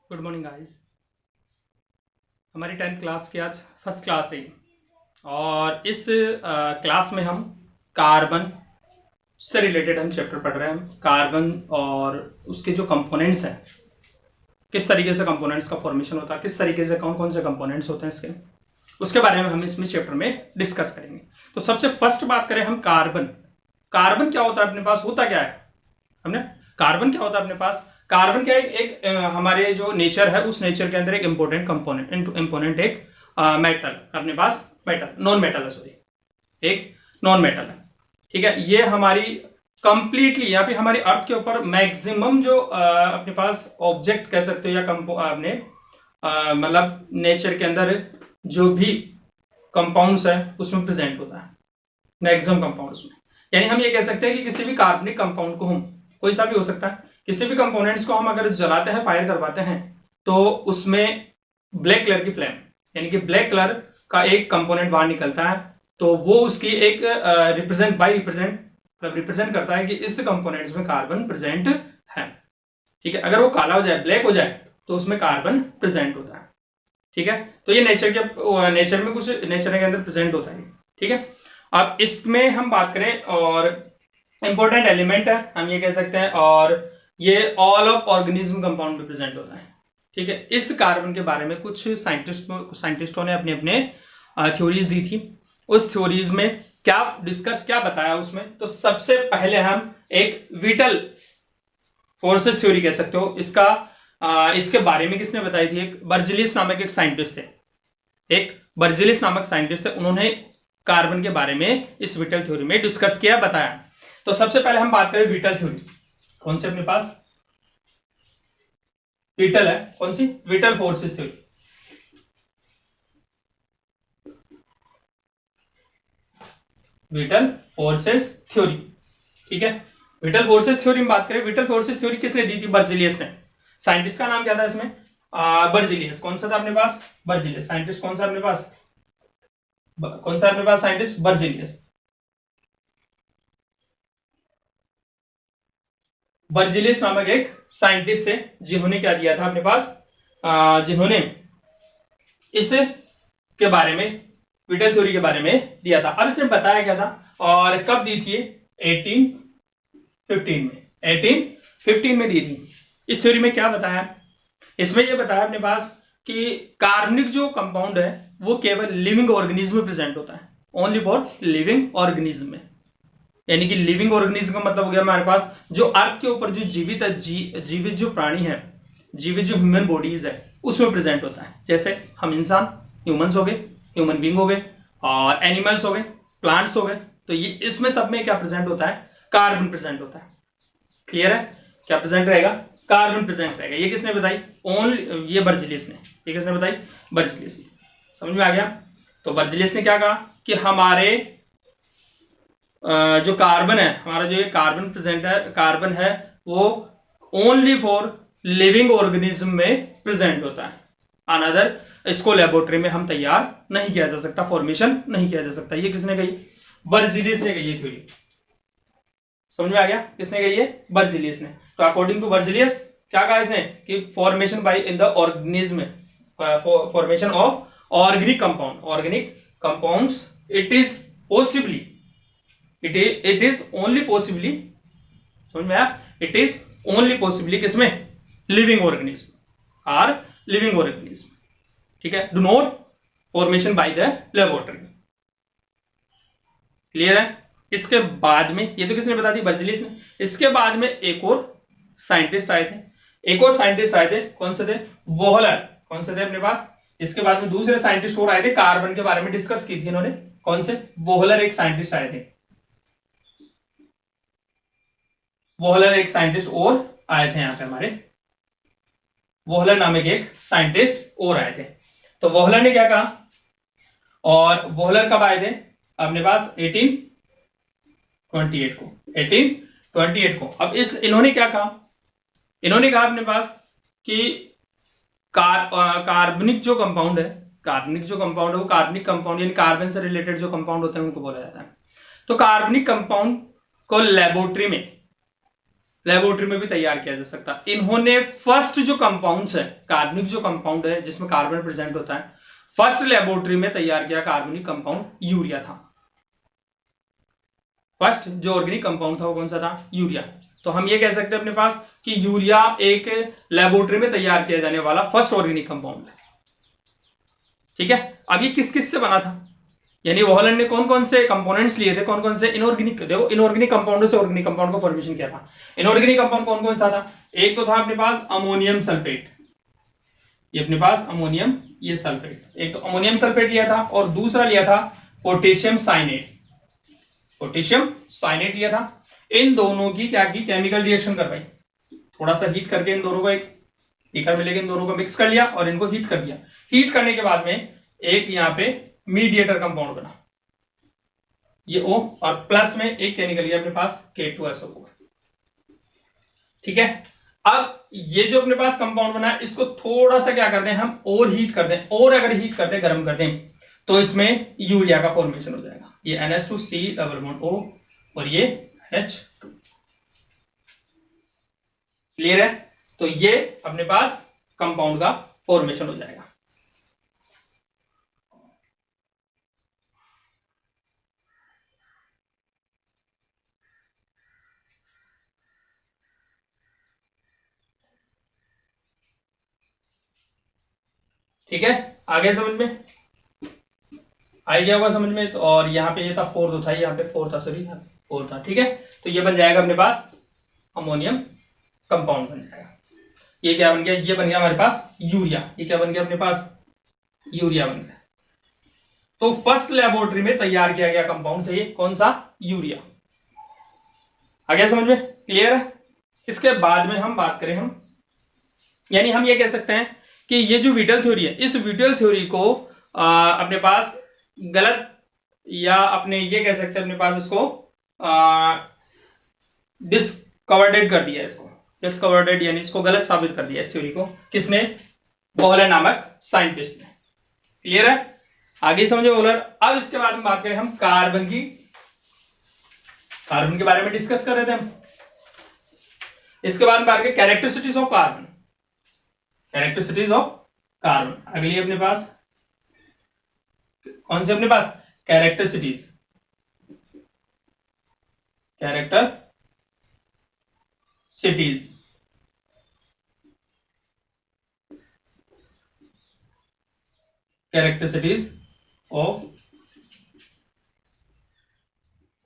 Good morning guys. हमारी 10th class की आज फर्स्ट क्लास है और इस क्लास में हम कार्बन से रिलेटेड हम चैप्टर पढ़ रहे हैं। कार्बन और उसके जो कंपोनेंट्स हैं, किस तरीके से कंपोनेंट्स का फॉर्मेशन होता है, किस तरीके से कौन कौन से कंपोनेंट्स होते हैं इसके, उसके बारे में हम इसमें चैप्टर में डिस्कस करेंगे। तो सबसे फर्स्ट बात करें हम कार्बन। कार्बन क्या होता है अपने पास, होता क्या है हमने, कार्बन क्या होता है अपने पास। कार्बन क्या एक हमारे जो नेचर है उस नेचर के अंदर एक इंपॉर्टेंट कंपोनेंट एक मेटल अपने पास, मेटल नॉन मेटल है, सॉरी एक नॉन मेटल है। ठीक है, ये हमारी कंप्लीटली यहाँ पे हमारी अर्थ के ऊपर मैक्सिमम जो अपने पास ऑब्जेक्ट कह सकते हो या अपने मतलब नेचर के अंदर जो भी कंपाउंड्स है उसमें प्रेजेंट होता है, मैक्सिमम कंपाउंड्स में। यानी हम ये कह सकते हैं कि किसी भी कार्बनिक कंपाउंड को हम, कोई सा भी हो सकता है, किसी भी कंपोनेंट्स को हम अगर जलाते हैं, फायर करवाते हैं, तो उसमें ब्लैक कलर की फ्लेम यानी कि ब्लैक कलर का एक कंपोनेंट बाहर निकलता है, तो वो उसकी एक रिप्रेजेंट करता है कि इस कंपोनेंट्स में कार्बन प्रेजेंट है। ठीक है, अगर वो काला हो जाए, ब्लैक हो जाए, तो उसमें कार्बन प्रेजेंट होता है। ठीक है, तो ये नेचर में कुछ नेचर के अंदर प्रेजेंट होता है। ठीक है, अब इसमें हम बात करें और इंपॉर्टेंट एलिमेंट है हम ये कह सकते हैं, और ये ऑल ऑफ ऑर्गेनिज्म कंपाउंड में प्रेजेंट होता है। ठीक है, इस कार्बन के बारे में कुछ साइंटिस्टों ने अपने अपने थ्योरीज दी थी। उस थ्योरीज में क्या बताया उसमें, तो सबसे पहले हम एक विटल फोर्सेस थ्योरी कह सकते हो इसका। इसके बारे में किसने बताई थी, एक बर्जिलियस नामक एक साइंटिस्ट थे, उन्होंने कार्बन के बारे में इस विटल थ्योरी में डिस्कस किया, बताया। तो सबसे पहले हम बात करें विटल थ्योरी, कौन सी अपने पास विटल है, कौन सी, vital forces theory. Vital forces theory, ठीक है, विटल फोर्सेस थ्योरी में बात करें। विटल फोर्सेस थ्योरी किसने दी थी, बर्जिलियस ने। साइंटिस्ट का नाम क्या था इसमें, बर्जिलियस। कौन सा था अपने पास, बर्जिलियस। साइंटिस्ट कौन सा अपने पास, साइंटिस्ट बर्जिलियस। बर्जिलियस नामक एक साइंटिस्ट थे जिन्होंने क्या दिया था अपने पास, जिन्होंने इस के बारे में, विटल थ्योरी के बारे में दिया था। अब इसने बताया क्या था और कब दी थी, 1815 में दी थी। इस थ्योरी में क्या बताया, इसमें यह बताया अपने पास कि कार्बनिक जो कंपाउंड है वो केवल लिविंग ऑर्गेनिज्म में प्रेजेंट होता है, ओनली फॉर लिविंग ऑर्गेनिज्म में। यानी कि लिविंग ऑर्गेनिज्म का मतलब हो गया हमारे पास जो अर्थ के ऊपर जो जीवित है, जीवित जो प्राणी है, जीवित जो ह्यूमन बॉडीज है उसमें प्रेजेंट होता है। जैसे हम इंसान, ह्यूमंस हो गए, ह्यूमन बींग हो गए, और एनिमल्स हो गए, प्लांट्स हो गए, तो ये इसमें सब में क्या प्रेजेंट होता है, कार्बन प्रेजेंट होता है। क्लियर है, क्या प्रेजेंट रहेगा, कार्बन प्रेजेंट रहेगा। ये किसने बताई, ओनली ये बर्जिलियस ने। ये किसने बताई, बर्जिलियस ने। समझ में आ गया। तो बर्जिलियस ने क्या कहा कि हमारे जो कार्बन है, हमारा जो ये कार्बन प्रेजेंट है, कार्बन है वो ओनली फॉर लिविंग ऑर्गेनिज्म में प्रेजेंट होता है। अनदर इसको लेबोरेटरी में हम तैयार नहीं किया जा सकता, फॉर्मेशन नहीं किया जा सकता। ये किसने कही, बर्जिलियस ने कही ये थ्योरी। समझ में आ गया, किसने कही है, बर्जिलियस ने। तो अकॉर्डिंग टू बर्जिलियस क्या कहा इसने कि formation by in the organism, formation of organic compounds, it is possibly, it is only possibly, समझ में आया, it is only possibly किसमें, लिविंग ऑर्गेनिज्म और लिविंग ऑर्गेनिज्म। ठीक है, do not formation by the laboratory. Clear है। इसके बाद में, ये तो किसने बता दी, बर्जिलियस ने। इसके बाद में एक और साइंटिस्ट आए थे, कौन से थे, वोहलर। कौन से थे अपने पास, इसके बाद में दूसरे साइंटिस्ट और आए थे, कार्बन के बारे में डिस्कस की थी इन्होंने। कौन से, वोहलर एक साइंटिस्ट आए थे, वोहलर एक साइंटिस्ट और आए थे यहाँ पे हमारे, वोहलर नामक एक साइंटिस्ट और आए थे। तो वोहलर ने क्या कहा, और वोहलर कब आए थे अपने पास, 1828 को। अब इन्होंने क्या कहा, इन्होंने कहा अपने पास कि कार्बनिक जो कंपाउंड है, वो कार्बनिक कंपाउंड यानी कार्बन से रिलेटेड जो कंपाउंड होते हैं उनको बोला जाता है। तो कार्बनिक कंपाउंड को लेबोरेटरी में लेबोरेटरी में भी तैयार किया जा सकता है। इन्होंने फर्स्ट जो कंपाउंड्स है, कार्बनिक जो कंपाउंड है जिसमें कार्बन प्रेजेंट होता है, फर्स्ट लेबोरेटरी में तैयार किया कार्बनिक कंपाउंड यूरिया था। फर्स्ट जो ऑर्गेनिक कंपाउंड था वो कौन सा था? यूरिया। तो हम ये कह सकते हैं अपने पास कि यूरिया एक लेबोरेटरी में तैयार किया जाने वाला फर्स्ट ऑर्गेनिक कंपाउंड है। ठीक है, अब ये किस किस से बना था, यानी वॉलन ने कौन कौन से कंपोनेंट्स लिए थे, कौन कौन से इनऑर्गेनिक, देखो इनऑर्गेनिक कंपाउंडों से ऑर्गेनिक कंपाउंड का फॉर्मेशन किया था। इनऑर्गेनिक कंपाउंड कौन कौन सा था? एक तो था अपने पास अमोनियम सल्फेट, ये अपने पास अमोनियम ये सल्फेट, एक तो अमोनियम सल्फेट लिया था, और दूसरा लिया था पोटेशियम साइनेट, पोटेशियम साइनेट लिया था। इन दोनों की क्या की? केमिकल रिएक्शन करवाई, थोड़ा सा हीट करके इन दोनों को एक बीकर में लेके इन दोनों को मिक्स कर लिया और इनको हीट कर दिया। हीट करने के बाद में एक यहाँ पे मीडिएटर कंपाउंड बना, ये O, और प्लस में एक केमिकल लिया अपने पास K2SO4। ठीक है, अब ये जो अपने पास कंपाउंड बना है इसको थोड़ा सा क्या कर दें हम, और हीट कर दें, और अगर हीट कर दें, गर्म कर दें, तो इसमें यूरिया का फॉर्मेशन हो जाएगा। ये NH2C डबल बॉन्ड O और ये H2। क्लियर है? तो ये अपने पास कंपाउंड का फॉर्मेशन हो जाएगा। ठीक है, आगे समझ में आ गया होगा समझ में। तो और यहाँ पे ये था फोर्थ था, यहाँ पे फोर्थ था, सॉरी फोर्थ था। ठीक है, तो ये बन जाएगा अपने पास अमोनियम कंपाउंड बन जाएगा। ये क्या बन गया? ये बन गया हमारे पास यूरिया। ये क्या बन गया अपने पास? यूरिया बन गया। तो फर्स्ट लेबोरेटरी में तैयार किया गया कंपाउंड से ये कौन सा? यूरिया। आ गया समझ में? क्लियर है? इसके बाद में हम बात करें, हम यानी हम ये कह सकते हैं कि ये जो विटल थ्योरी है, इस विटल थ्योरी को अपने पास गलत, या अपने ये कह सकते हैं अपने पास इसको डिस्कवर्डेड कर दिया, इसको डिस्कवर्डेड यानी इसको गलत साबित कर दिया इस थ्योरी को। किसने? बॉहलर नामक साइंटिस्ट ने। क्लियर है? आगे समझे बॉहलर। अब इसके बाद में बात करें हम कार्बन की, कार्बन के बारे में डिस्कस कर रहे थे हम। इसके बाद में बात करें characteristics of carbon, characteristics of carbon. अगली अपने पास कौन से? अपने पास characteristics, characteristics characteristics of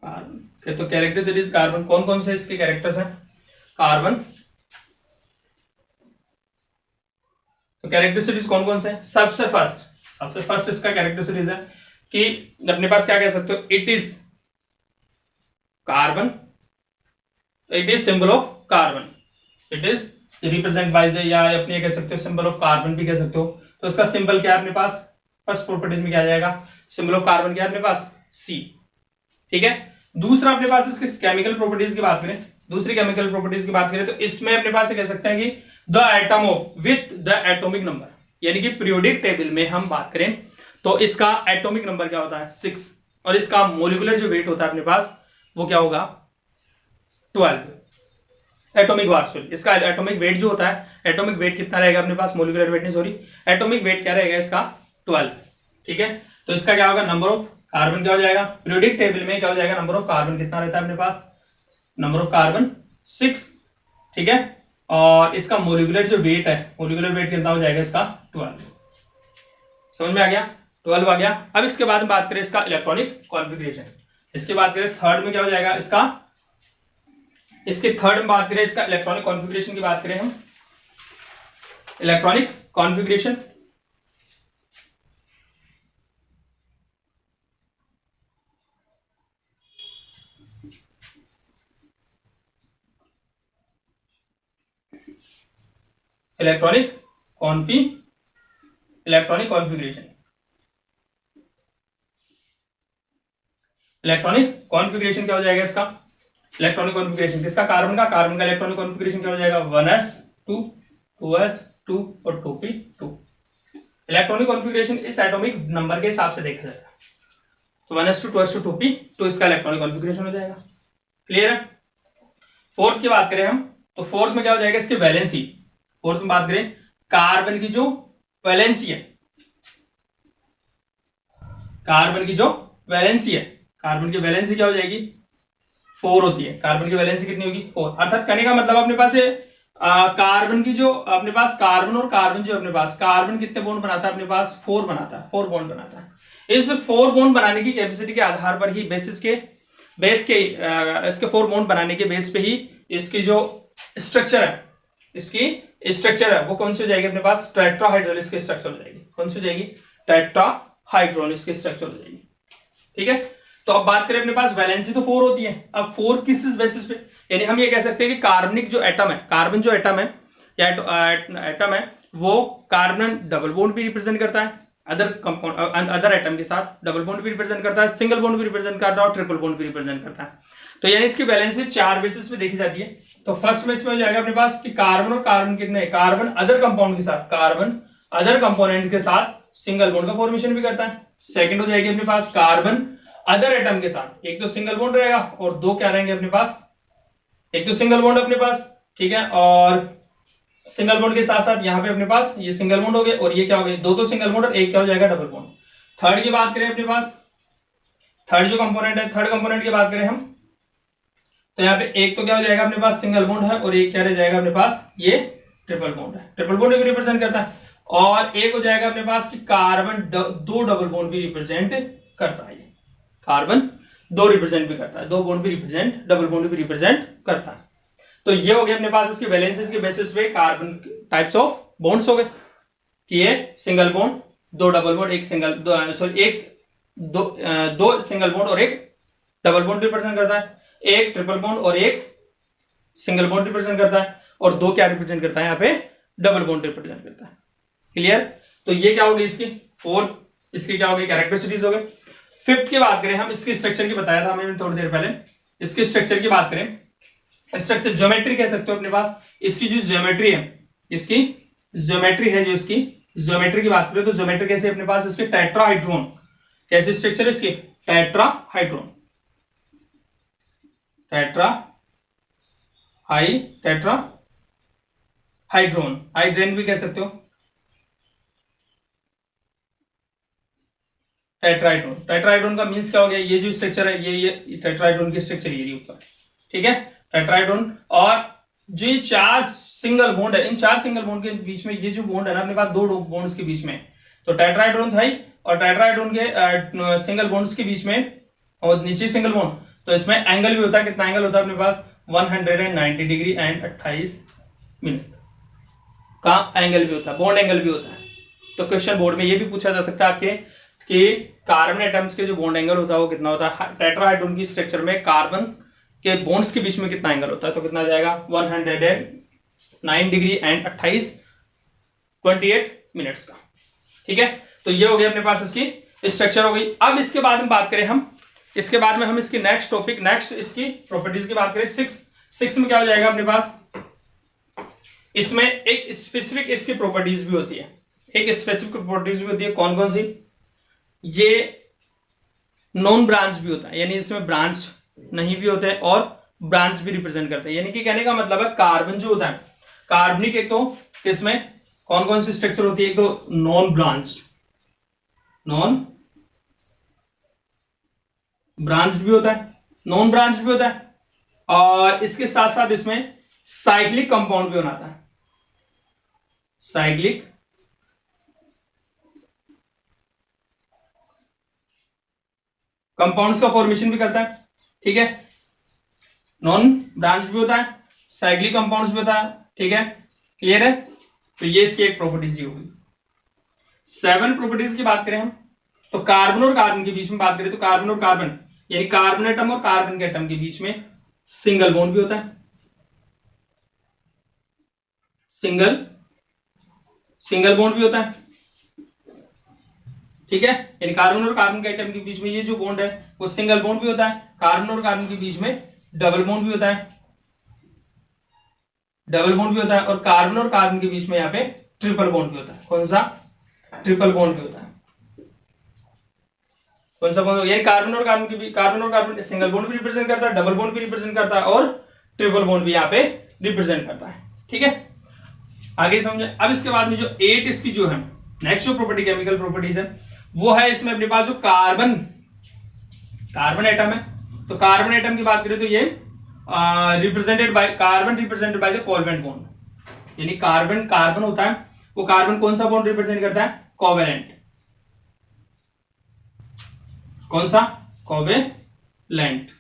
carbon. तो कैरेक्टरिस्टिक्स कार्बन, कौन कौन से इसके कैरेक्टर्स हैं कार्बन? तो कैरेक्टरिस्टिक्स कौन कौन से हैं? सबसे फर्स्ट इसका कैरेक्टरिस्टिक्स है कि अपने पास क्या कह सकते हो, it is carbon, it is symbol of carbon, it is represent by the, या अपने कह सकते हो सिंबल ऑफ कार्बन भी कह सकते हो। तो इसका सिंबल क्या है अपने पास? फर्स्ट प्रॉपर्टीज में क्या आ जाएगा? सिंबल ऑफ कार्बन क्या है अपने पास? C। ठीक है, दूसरा अपने पास इसके केमिकल प्रॉपर्टीज की बात करें, दूसरी केमिकल प्रॉपर्टीज की बात करें तो इसमें अपने पास कह सकते हैं कि the atom of with the atomic number, यानी कि पीरियोडिक टेबल में हम बात करें तो इसका एटॉमिक नंबर क्या होता है? 6, और इसका मोलिकुलर जो वेट होता है अपने पास वो क्या होगा? 12 एटॉमिक वार, सॉरी इसका एटॉमिक वेट जो होता है, एटॉमिक वेट कितना रहेगा अपने पास? मोलिकुलर वेट नहीं, सॉरी एटॉमिक वेट क्या रहेगा इसका? 12। ठीक है, तो इसका क्या होगा? नंबर ऑफ कार्बन क्या हो जाएगा? पीरियोडिक टेबल में क्या हो जाएगा? नंबर ऑफ कार्बन कितना रहता है अपने पास? Number of carbon 6। ठीक है, और इसका मोलिकुलर जो वेट है, मोलिकुलर वेट कितना हो जाएगा इसका? 12। समझ में आ गया? 12 आ गया। अब इसके बाद में बात करें इसका इलेक्ट्रॉनिक कॉन्फ़िगरेशन। इसके बाद करें थर्ड में क्या हो जाएगा इसका? इसके थर्ड में बात करें इसका इलेक्ट्रॉनिक कॉन्फ़िगरेशन की बात करें हम, electronic configuration. Electronic configuration, electronic configuration क्या हो जाएगा इसका? इलेक्ट्रॉनिक कॉन्फ़िगरेशन किसका? कार्बन का। कार्बन का इलेक्ट्रॉनिक कॉन्फ़िगरेशन क्या हो जाएगा? 1s2 2s2 और 2p2। इलेक्ट्रॉनिक कॉन्फ़िगरेशन इस एटॉमिक नंबर के हिसाब से देखा जाएगा, तो 1s2 2s2 2p2 इसका इलेक्ट्रॉनिक कॉन्फ़िगरेशन हो जाएगा। क्लियर है? फोर्थ की बात करें हम, तो फोर्थ में क्या हो जाएगा, इसकी वैलेंसी। फोर्थ में बात करें कार्बन की जो वैलेंसी है, कार्बन की जो वैलेंसी है, कार्बन की वैलेंसी क्या हो जाएगी, 4 होती है। कार्बन की वैलेंसी कितनी होगी, 4। अर्थात कहने का मतलब अपने पास कार्बन की जो अपने पास कार्बन और कार्बन जो अपने पास, कार्बन कितने बॉन्ड बनाता है अपने पास, 4 बनाता है, 4 बॉन्ड बनाता है। इस 4 बॉन्ड बनाने की कैपेसिटी के आधार पर ही इसके 4 बॉन्ड बनाने के बेस पे ही इसकी जो स्ट्रक्चर है, इसकी स्ट्रक्चर है वो कौन सी हो जाएगी अपने पास, टेट्राहाइड्रोलिस की स्ट्रक्चर हो जाएगी। कौन सी हो जाएगी, टेट्राहाइड्रोलिस की स्ट्रक्चर हो जाएगी। ठीक है, तो अब बात करें अपने पास वैलेंसी तो 4 होती है। अब 4 किस बेसिस पे, यानी हम ये कह सकते हैं कि कार्बनिक जो एटम है, कार्बन जो एटम है या एटम है, वो कार्बन डबल बॉन्ड भी रिप्रेजेंट करता है, अदर एटम के साथ डबल बॉन्ड भी रिप्रेजेंट करता है, सिंगल बॉन्ड भी रिप्रेजेंट करता है और ट्रिपल बॉन्ड भी रिप्रेजेंट करता है। तो यानी इसकी वैलेंसी 4 बेसिस पे देखी जाती है। तो फर्स्ट में इसमें हो जाएगा अपने पास कि कार्बन और कार्बन कितने, कार्बन अदर कंपाउंड के साथ, कार्बन अदर कंपोनेंट के साथ सिंगल बॉन्ड का फॉर्मेशन भी करता है। सेकंड हो जाएगी अपने पास कार्बन अदर एटम के साथ, एक तो सिंगल बॉन्ड रहेगा और 2 क्या रहेंगे अपने पास, एक तो सिंगल बॉन्ड अपने पास, ठीक है, और सिंगल बॉन्ड के साथ साथ यहाँ पे अपने पास ये सिंगल बॉन्ड हो गए और ये क्या हो गए, 2 तो सिंगल बॉन्ड और एक क्या हो जाएगा, डबल बॉन्ड। थर्ड की बात करें अपने पास, थर्ड जो कंपोनेंट है, थर्ड कंपोनेंट की बात करें हम, तो यहाँ पे एक तो क्या हो जाएगा अपने पास, सिंगल बॉन्ड है और एक क्या रह जाएगा अपने पास, ये ट्रिपल बॉन्ड है, ट्रिपल बॉन्ड भी रिप्रेजेंट करता है। और एक हो जाएगा अपने पास कि कार्बन 2 डबल बॉन्ड भी रिप्रेजेंट करता है, कार्बन 2 रिप्रेजेंट भी करता है, 2 बॉन्ड भी रिप्रेजेंट, डबल बॉन्ड भी रिप्रेजेंट करता है। तो ये हो गया अपने पास इसकी वैलेंसीज के बेसिस पे कार्बन टाइप्स ऑफ बॉन्ड्स हो गए कि ये सिंगल बॉन्ड, 2 डबल बॉन्ड, एक सिंगल दो सिंगल बॉन्ड और एक डबल बॉन्ड रिप्रेजेंट करता है, एक ट्रिपल बॉन्ड और एक सिंगल बॉन्ड रिप्रेजेंट करता है, और 2 क्या रिप्रेजेंट करता है, यहाँ पे डबल बॉन्ड रिप्रेजेंट करता है। क्लियर, तो ये क्या होगी इसकी फोर्थ, इसकी क्या होगी, कैरेक्टरिस्टिक्स हो गए। फिफ्थ की बात करें हम, इसकी स्ट्रक्चर की बताया था हमने थोड़ी देर पहले, इसकी स्ट्रक्चर की बात करें, स्ट्रक्चर ज्योमेट्री कह सकते हो अपने पास, इसकी जो ज्योमेट्री है, इसकी ज्योमेट्री है, जो इसकी ज्योमेट्री की बात करें तो ज्योमेट्री कैसे अपने पास, इसके टेट्राहाइड्रोन, कैसे स्ट्रक्चर है इसकी, टेट्राहाइड्रोन, टेट्राहाइड्रोन, हाइड्रेन भी कह सकते हो, टेट्राहाइड्रोन। टेट्राहाइड्रोन का मींस क्या हो गया, ये जो स्ट्रक्चर है, ये टेट्राहाइड्रोन की स्ट्रक्चर ये ऊपर, ठीक है, टेट्राहाइड्रोन। और जो 4 सिंगल बॉन्ड है, इन 4 सिंगल बॉन्ड के बीच में ये जो बॉन्ड है ना अपने पास, 2 बॉन्ड्स के बीच में, तो टेट्राहाइड्रोन था ही, और टेट्राहाइड्रोन के सिंगल बॉन्ड्स के बीच में और नीचे सिंगल बॉन्ड, तो इसमें एंगल भी होता है, कितना एंगल होता है अपने पास, 190 डिग्री एंड 28 मिनट का एंगल भी होता है, बॉन्ड एंगल भी होता है। तो क्वेश्चन बोर्ड में ये भी पूछा जा सकता है आपके कि कार्बन एटम्स के जो बॉन्ड एंगल होता है वो कितना होता है, टेट्राहाइड्रोन की स्ट्रक्चर में कार्बन के बॉन्ड्स के बीच में कितना एंगल होता है, तो कितना जाएगा, 109 डिग्री एंड 28 मिनट्स का। ठीक है, तो ये हो गया अपने पास इसकी स्ट्रक्चर हो गई। अब इसके बाद में बात करें हम, इसके बाद में हम इसकी नेक्स्ट टॉपिक, नेक्स्ट इसकी प्रॉपर्टीज की बात करें, 6 में क्या हो जाएगा अपने पास, इसमें एक स्पेसिफिक इसकी प्रॉपर्टीज भी होती है, एक स्पेसिफिक प्रॉपर्टीज भी होती है। कौन कौन सी, ये नॉन ब्रांच भी होता है, यानी इसमें ब्रांच नहीं भी होते हैं और ब्रांच भी रिप्रेजेंट करते हैं। यानी कि कहने का मतलब है कार्बन जो होता है, कार्बनिक एक तो इसमें कौन कौन सी स्ट्रक्चर होती है, एक तो नॉन ब्रांच भी होता है, नॉन ब्रांच भी होता है, और इसके साथ साथ इसमें साइक्लिक कंपाउंड भी बनाता है, साइक्लिक कंपाउंड्स का फॉर्मेशन भी करता है। ठीक है, नॉन ब्रांच भी होता है, साइक्लिक कंपाउंड्स भी होता है। ठीक है, क्लियर है, तो ये इसकी एक प्रॉपर्टीज होगी। 7 प्रॉपर्टीज की बात करें हम, तो कार्बन और कार्बन के बीच में बात करें तो कार्बन और कार्बन यानी कार्बन एटम और कार्बन के एटम के बीच में सिंगल बॉन्ड भी होता है, सिंगल बॉन्ड भी होता है। ठीक है, यानी कार्बन और कार्बन के एटम के बीच में ये जो बॉन्ड है वो सिंगल बॉन्ड भी होता है, कार्बन और कार्बन के बीच में डबल बॉन्ड भी होता है, और कार्बन और कार्बन के बीच में यहाँ पे ट्रिपल बॉन्ड भी होता है। कौन सा, ट्रिपल बॉन्ड भी होता है। कौन सा बॉन्ड, यानी कार्बन और कार्बन सिंगल बॉन्ड भी रिप्रेजेंट करता है, डबल बॉन्ड भी रिप्रेजेंट करता है और ट्रिपल बॉन्ड भी यहाँ पे रिप्रेजेंट करता है। ठीक है, आगे समझे। अब इसके बाद में जो 8 इसकी जो है नेक्स्ट जो प्रॉपर्टी केमिकल प्रॉपर्टीज है वो है इसमें अपने पास जो कार्बन एटम है। तो कार्बन एटम की बात करें तो ये represented by the covalent bond, यानी कार्बन होता है वो कार्बन कौन सा बॉन्ड रिप्रेजेंट करता है? कोवेलेंट। कौन सा? कोवेलेंट।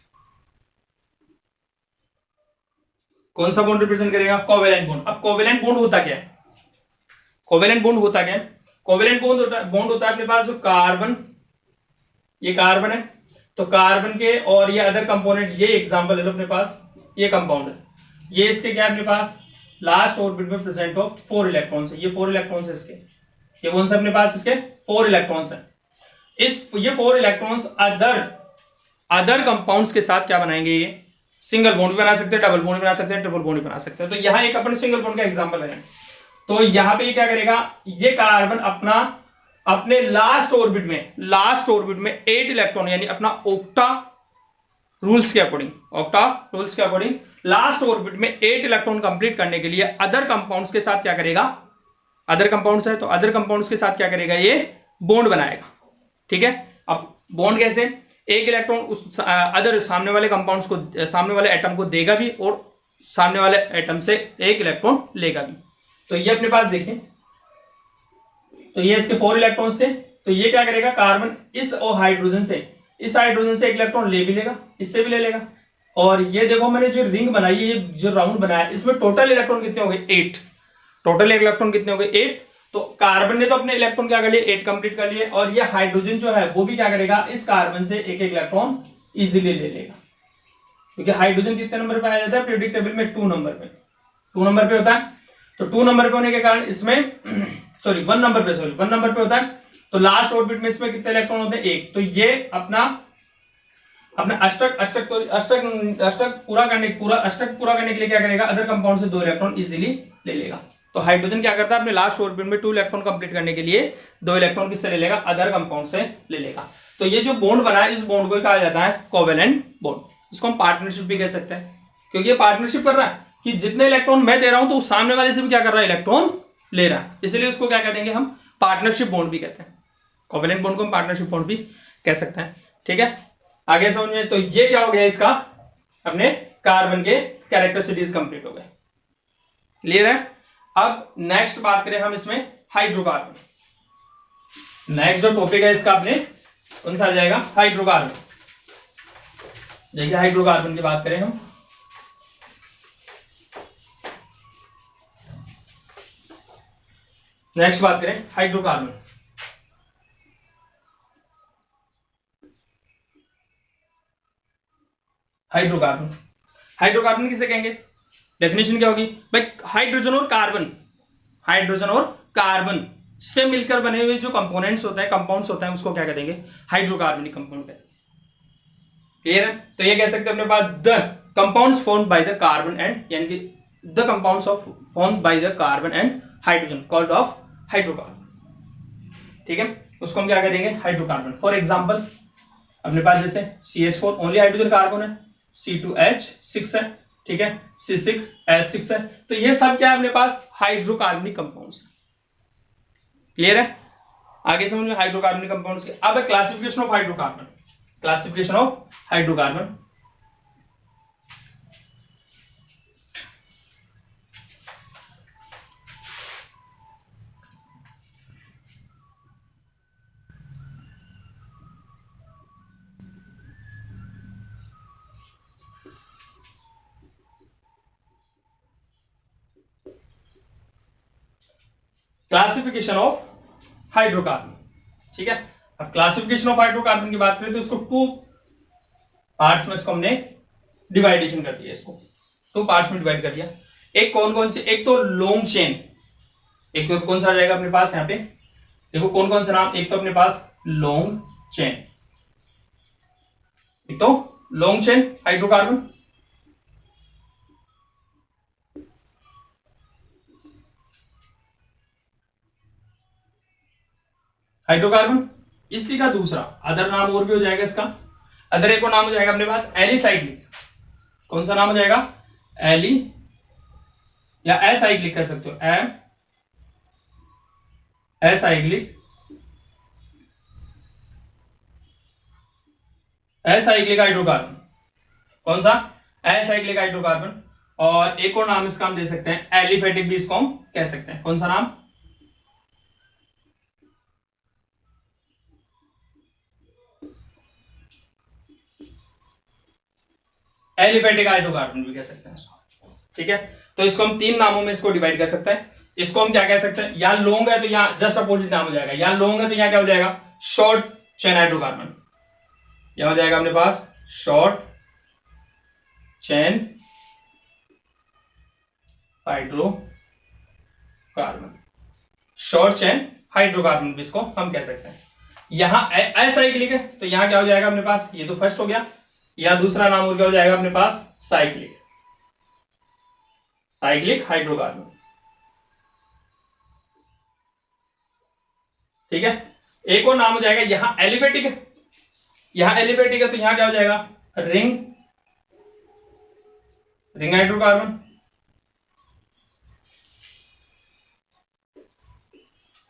कौन सा बॉन्ड रिप्रेजेंट करेगा? Covalent bond. अब कोवेलेंट बॉन्ड होता क्या है? कोवेलेंट बॉन्ड होता क्या है? कोवेलेंट बॉन्ड होता है अपने पास जो कार्बन, ये कार्बन है तो कार्बन के और ये अदर कंपोनेंट, ये एग्जांपल ले लो अपने पास, ये कंपाउंड है, ये इसके क्या है अपने पास लास्ट ऑर्बिट में प्रेजेंट ऑफ 4 इलेक्ट्रॉन्स है। ये 4 इलेक्ट्रॉन्स है इसके, ये कौन सा अपने पास इसके 4 इलेक्ट्रॉन्स है। ये 4 इलेक्ट्रॉन्स अदर कंपाउंड्स के साथ क्या बनाएंगे? ये सिंगल बॉन्ड भी बना सकते हैं, डबल बॉन्ड भी बना सकते हैं, ट्रिपल बॉन्ड भी बना सकते हैं। तो यहाँ एक अपन सिंगल बॉन्ड का एग्जांपल है। तो यहाँ पे क्या करेगा? ये कार्बन अपने लास्ट ऑर्बिट में 8 इलेक्ट्रॉन, यानी अपना ऑक्टा रूल्स के अकॉर्डिंग लास्ट ऑर्बिट में 8 इलेक्ट्रॉन कंप्लीट करने के लिए अदर कंपाउंड्स के साथ क्या करेगा? अदर कंपाउंड्स है तो अदर कंपाउंड्स के साथ क्या करेगा? ये बॉन्ड बनाएगा। ठीक है, अब बॉन्ड कैसे? एक इलेक्ट्रॉन उस अदर सामने वाले कंपाउंड्स को, सामने वाले एटम को देगा भी और सामने वाले एटम से एक इलेक्ट्रॉन लेगा भी। तो ये अपने पास देखें, तो ये इसके 4 इलेक्ट्रॉन्स थे, तो ये क्या करेगा? कार्बन इस हाइड्रोजन से एक इलेक्ट्रॉन ले भी लेगा, इससे भी ले लेगा। और ये देखो मैंने जो रिंग बनाई है, ये जो राउंड बनाया, इसमें टोटल इलेक्ट्रॉन कितने हो गए? 8। टोटल इलेक्ट्रॉन कितने हो गए? 8। तो कार्बन ने तो अपने इलेक्ट्रॉन क्या कर लिए? 8 कंप्लीट कर लिए। और ये हाइड्रोजन जो है वो भी क्या करेगा? इस कार्बन से एक इलेक्ट्रॉन इजीली ले लेगा, क्योंकि हाइड्रोजन कितने नंबर पे आ जाता है पीरियोडिक टेबल में? 2 नंबर पे। 2 नंबर पे होता है। तो 2 नंबर पे होने के कारण इसमें 1 नंबर पे होता है। तो लास्ट ऑर्बिट में इसमें कितने इलेक्ट्रॉन होते हैं? 1। तो ये अपना अष्टक पूरा करने के लिए क्या करेगा? अदर कंपाउंड से 2 इलेक्ट्रॉन इजीली ले लेगा। तो हाइड्रोजन क्या करता है? अपने लास्ट ऑर्बिट में 2 इलेक्ट्रॉन कंप्लीट करने के लिए 2 इलेक्ट्रॉन किससे ले लेगा? अदर कंपाउंड से ले लेगा। तो ये जो बॉन्ड बना है, इस बॉन्ड को कहा जाता है कोवेलेंट बॉन्ड। इसको हम पार्टनरशिप भी कह सकते हैं, क्योंकि ये पार्टनरशिप कर रहा है कि जितने इलेक्ट्रॉन मैं दे रहा हूं तो सामने वाले से भी क्या कर रहा है? इलेक्ट्रॉन ले रहा है। इसलिए उसको क्या कह देंगे? हम पार्टनरशिप बॉन्ड भी कहते हैं। कोवेलेंट बॉन्ड को हम पार्टनरशिप बॉन्ड भी कह सकते हैं। ठीक है, आगे समझ में। तो ये क्या हो गया? इसका अपने कार्बन के कैरेक्टरिस्टिक्स कंप्लीट हो गए। क्लियर है? अब नेक्स्ट बात करें हम इसमें हाइड्रोकार्बन। नेक्स्ट जो टॉपिक है इसका अपने कौन सा आ जाएगा? हाइड्रोकार्बन। देखिए हाइड्रोकार्बन की बात करें हम, नेक्स्ट बात करें हाइड्रोकार्बन। हाइड्रोकार्बन किसे कहेंगे? डेफिनेशन क्या होगी भाई? हाइड्रोजन और कार्बन से मिलकर बने हुए जो कंपाउंड्स होते हैं उसको क्या कहेंगे? हाइड्रोकार्बनिक कंपाउंड कहते हैं। क्लियर है? तो ये कह सकते हैं अपने पास the compounds formed by the carbon and, यानी कि the compounds formed by the carbon and hydrogen called of hydrocarbon. ठीक है, उसको हम क्या करेंगे? हाइड्रोकार्बन। फॉर एग्जांपल अपने पास जैसे CH4 ओनली हाइड्रोजन कार्बन है, C2H6 है, ठीक है, C6H6 है। तो ये सब क्या है अपने पास? Hydrocarbonic compounds. क्लियर है? आगे समझ में हाइड्रोकार्बनिक कंपाउंड्स के। अब classification of hydrocarbon. Classification of hydrocarbon. ठीक है, अब क्लासिफिकेशन ऑफ हाइड्रोकार्बन की बात करें तो इसको 2 पार्ट्स में इसको हमने डिवाइडेशन कर दिया। इसको 2 पार्ट्स में डिवाइड कर दिया। एक कौन से? एक तो लॉन्ग चेन, एक तो कौन सा आ जाएगा अपने पास? यहाँ पे देखो कौन से नाम। एक तो अपने पास लॉन्ग चेन, एक तो लॉन्ग चेन हाइड्रोकार्बन। इसी का दूसरा अदर नाम और भी हो जाएगा इसका। अदर एक और नाम हो जाएगा अपने पास एलिसाइक्लिक। कौन सा नाम हो जाएगा? एली या एसाइक्लिक कह सकते हो, एसाइक्लिक, एसाइक्लिक हाइड्रोकार्बन। कौन सा? Acyclic hydrocarbon. और एक और नाम इसका हम दे सकते हैं एलिफेटिक भी इसको हम कह सकते हैं। कौन सा नाम? एलिफेटिक हाइड्रोकार्बन भी कह सकते हैं इसको। ठीक है, तो इसको हम तीन नामों में इसको डिवाइड कर सकते हैं। इसको हम क्या कह सकते हैं, या लॉन्ग है तो यहाँ जस्ट अपोजिट नाम हो जाएगा, या लॉन्ग है तो यहाँ क्या हो जाएगा, शॉर्ट चेन हाइड्रोकार्बन। क्या हो जाएगा अपने पास, short chain hydrocarbon, short chain hydrocarbon भी इसको हम कह सकते हैं। यहां असाइक्लिक है तो यहां क्या हो जाएगा अपने पास, ये तो फर्स्ट हो गया, या दूसरा नाम और क्या हो जाएगा अपने पास, साइक्लिक, साइक्लिक हाइड्रोकार्बन। ठीक है, एक और नाम हो जाएगा, यहां एलिफेटिक है, यहां एलिफेटिक है तो यहां क्या हो जाएगा, रिंग, रिंग हाइड्रोकार्बन।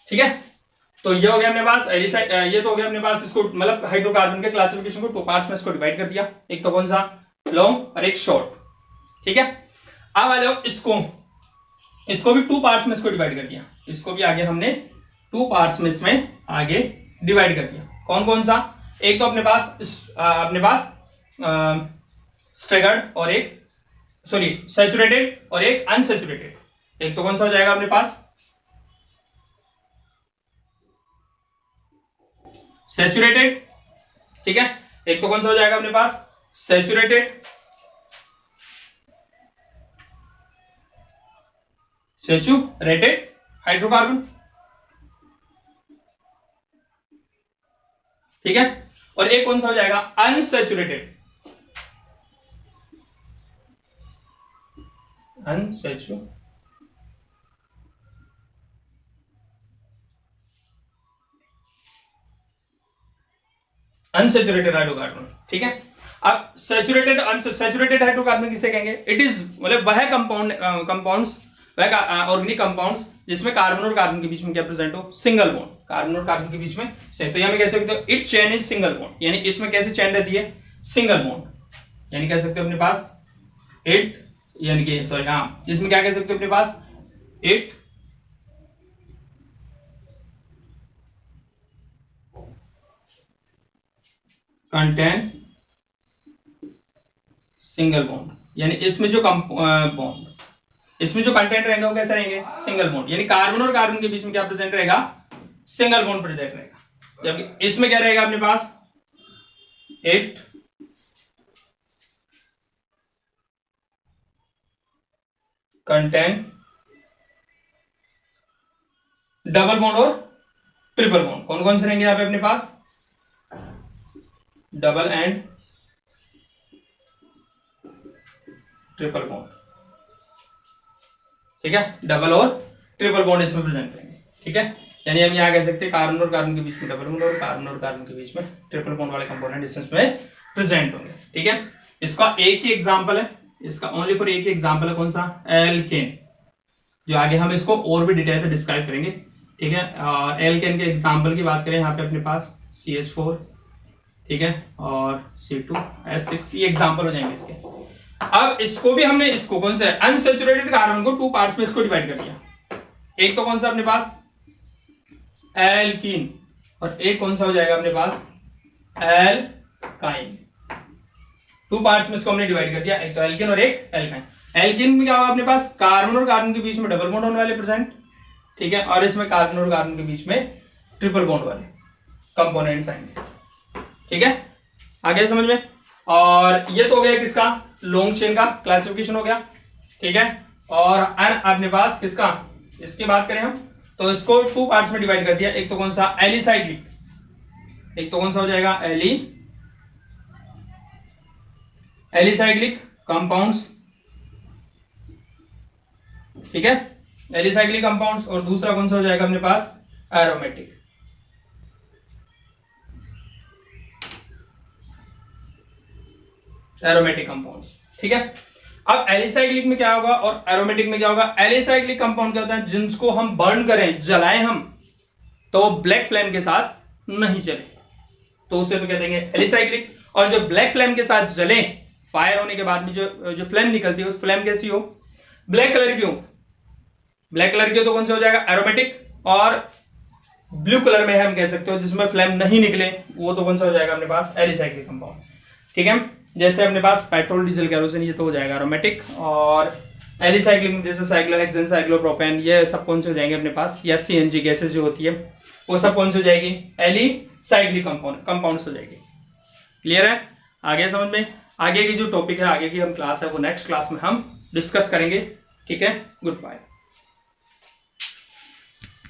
ठीक है, तो ये हो गया अपने पास ये तो हो गया अपने पास, इसको मतलब हाइड्रोकार्बन के क्लासिफिकेशन को टू पार्ट्स में इसको डिवाइड कर दिया, एक तो कौन सा, लॉन्ग और एक शॉर्ट। ठीक है, अब आ जाओ इसको भी टू पार्ट्स में इसको डिवाइड कर दिया, इसको भी आगे हमने टू पार्ट्स में इसमें आगे डिवाइड कर दिया। कौन कौन सा, एक तो अपने पास स्ट्रेगर्ड और एक सैचुरेटेड और एक अनसैचुरेटेड। एक तो कौन सा हो जाएगा अपने पास, सैचुरेटेड। ठीक है, एक तो कौन सा हो जाएगा अपने पास, सैचुरेटेड, सैचुरेटेड हाइड्रोकार्बन। ठीक है, और एक कौन सा हो जाएगा, अनसैचुरेटेड, अनसैचुरेटेड हाइड्रोकार्बन। ठीक है, अब सैचुरेटेड हाइड्रोकार्बन किसे कहेंगे, इट इज मतलब वह कंपाउंड्स, वह ऑर्गेनिक कंपाउंड्स जिसमें कार्बन और कार्बन के बीच में क्या प्रेजेंट हो, सिंगल बॉन्ड, कार्बन और कार्बन के बीच में से, तो यहां में कह सकते हो it chain is single bond, यानी इसमें कैसे चेन रहती है, सिंगल बॉन्ड, यानी कह सकते हो अपने पास इट, यानी कि सॉरी हाँ, इसमें क्या कह सकते हो अपने पास, इट कंटेन सिंगल बॉन्ड, यानी इसमें जो बॉन्ड, इसमें जो कंटेंट रहेंगे वो कैसे रहेंगे, सिंगल बॉन्ड, यानी कार्बन और कार्बन के बीच में क्या प्रेजेंट रहेगा, सिंगल बॉन्ड प्रेजेंट रहेगा। जबकि इसमें क्या रहेगा अपने पास, इट कंटेन डबल बॉन्ड और ट्रिपल बॉन्ड। कौन कौन से रहेंगे यहाँ पे अपने पास, डबल एंड ट्रिपल बॉन्ड। ठीक है, डबल और ट्रिपल बॉन्ड इसमें प्रेजेंट रहेंगे। ठीक है, यानी हम यहाँ कह सकते हैं कार्बन और कार्बन के बीच में डबल बॉन्ड और कार्बन और कार्बन के बीच में ट्रिपल बॉन्ड वाले कंपोनेंट डिस्टेंस में प्रेजेंट होंगे। ठीक है, इसका एक ही एग्जांपल है, इसका ओनली फॉर एक ही एग्जांपल है, कौन सा, एल्केन, जो आगे हम इसको और भी डिटेल से डिस्क्राइब करेंगे। ठीक है, एल्केन के एग्जांपल की बात करें यहाँ पे अपने पास CH4, ठीक है, और C2H6, ये एग्जांपल हो जाएंगे इसके। अब इसको भी हमने इसको कौन सा अनसैचुरेटेड कार्बन को टू पार्ट्स में इसको डिवाइड कर दिया, एक तो कौन सा अपने पास एल्कीन, और एक कौन सा हो जाएगा अपने पास एल्काइन। टू पार्ट्स में इसको हमने डिवाइड कर दिया, एक तो एल्कीन और एक एल्काइन। एल्कीन में क्या होगा अपने पास, कार्बन और कार्बन के बीच में डबल बॉन्ड होने वाले प्रेजेंट। ठीक है, और इसमें कार्बन और कार्बन के बीच में ट्रिपल बॉन्ड वाले कंपोनेंट्स आएंगे। ठीक है, आगे समझ में। और ये तो हो गया किसका, लॉन्ग चेन का क्लासिफिकेशन हो गया। ठीक है, और अपने पास किसका, इसकी बात करें हम तो इसको टू पार्ट्स में डिवाइड कर दिया, एक तो कौन सा एलिसाइक्लिक, एक तो कौन सा हो जाएगा एलिसाइक्लिक कंपाउंड्स। ठीक है, एलिसाइक्लिक कंपाउंड्स, और दूसरा कौन सा हो जाएगा अपने पास एरोमेटिक, एरोमेटिक कंपाउंड्स। ठीक है, अब एलिसाइक्लिक में क्या होगा और एरोमेटिक में क्या होगा? एलिसाइक्लिक कंपाउंड क्या होता है? जिनको हम बर्न करें, जलाएं हम, तो ब्लैक फ्लेम के साथ नहीं चले, तो उसे तो कह देंगे एलिसाइक्लिक। और जो ब्लैक फ्लेम के साथ जले, फायर होने के बाद में जो फ्लेम निकलती है, उस फ्लेम कैसी हो? ब्लैक कलर की हो। ब्लैक कलर की हो तो कौन सा हो जाएगा? एरोमेटिक। और ब्लू कलर में हम कह सकते हो जिसमें फ्लेम नहीं निकले, वो तो कौन सा हो जाएगा अपने पास? Alicyclic compound. ठीक है, जैसे अपने पास पेट्रोल, डीजल, कैरोसिन, ये तो हो जाएगा एरोमेटिक। और एलिसाइक्लिक में जैसे साइक्लोहेक्सेन, साइक्लोप्रोपेन, ये सब कौन से हो जाएंगे अपने पास? या सीएनजी गैसेस जो होती है, वो सब कौन सी हो जाएगी? एलिसाइक्लिक कंपाउंड्स हो जाएगी। क्लियर है? आगे समझ में? आगे की जो टॉपिक है, आगे की हम क्लास है, वो नेक्स्ट क्लास में हम डिस्कस करेंगे। ठीक है, गुड बाय।